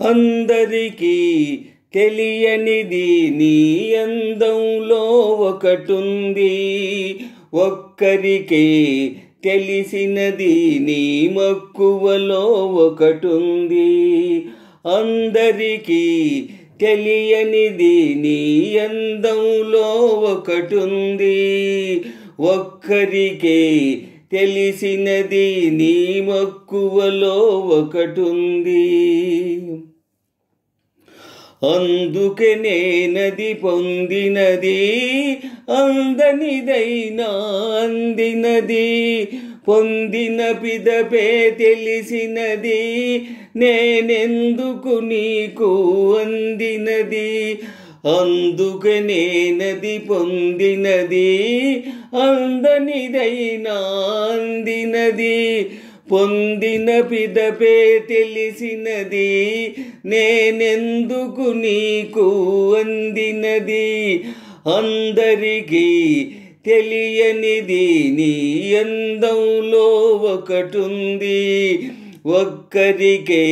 అందరికీ తెలియనిది నీ అందంలో ఒకటుంది, ఒక్కరికే తెలిసినది నీ మక్కువలో ఒకటుంది. అందరికీ తెలియనిది నీ అందంలో ఒకటుంది, ఒక్కరికే తెలిసినది నీ మక్కువలో ఒకటుంది. అందుకే నేనది పొందినది, అందనిదైనా అందినది, పొందిన పిదపే తెలిసినది నేనెందుకు నీకు అందినది. అందుకే నేనది పొందినది, అందనిదైనా అందినది, పొందిన పిదపే తెలిసినది నేనెందుకు నీకు అందినది. అందరికీ తెలియనిది నీ అందంలో ఒకటుంది, ఒక్కరికే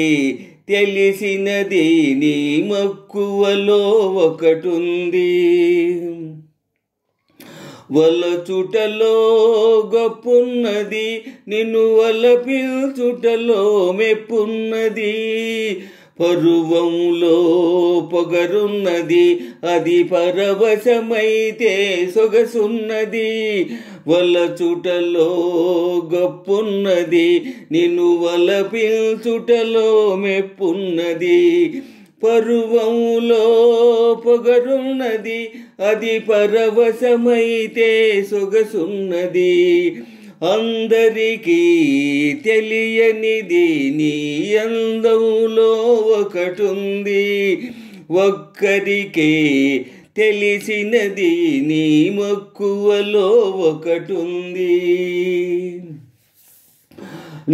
తెలిసినది నీ మక్కువలో ఒకటుంది. వలచుటలో గొప్పున్నది, నిన్ను వలపించుటలో మెప్పున్నది, పరువంలో పొగరున్నది, అది పరవశమైతే సొగసున్నది. వలచుటలో గొప్పున్నది, నిన్ను వలపించుటలో మెప్పున్నది, పరువంలో పొగరున్నది, అది పరవశమైతే సొగసున్నది. అందరికీ తెలియనిది నీ అందంలో ఒకటుంది, ఒక్కరికే తెలిసినది నీ మక్కువలో ఒకటుంది.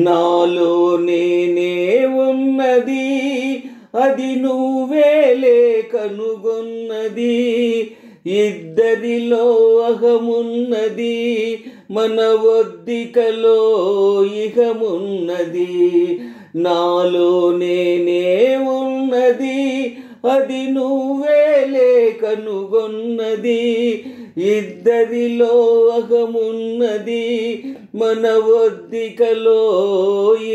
నాలో నేనే ఉన్నది, అది నువ్వేలే కనుగొన్నది, ఇద్దరిలో అహమున్నది, మన ఒద్దికలో ఇహమున్నది. నాలో నేనే ఉన్నది, అది నువ్వేలే కనుగొన్నది, ఇద్దరిలో అహమున్నది, మన ఒద్దికలో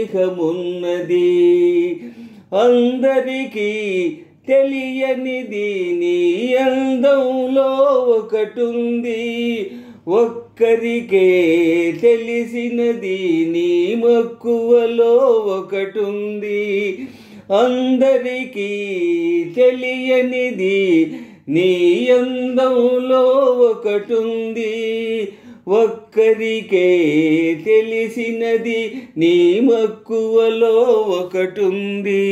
ఇహమున్నది. అందరికీ తెలియనిది నీ అందంలో ఒకటుంది, ఒక్కరికే తెలిసినది నీ మక్కువలో ఒకటుంది. అందరికీ తెలియనిది నీ అందంలో ఒకటుంది, ఒక్కరికే తెలిసినది నీ మక్కువలో ఒకటుంది.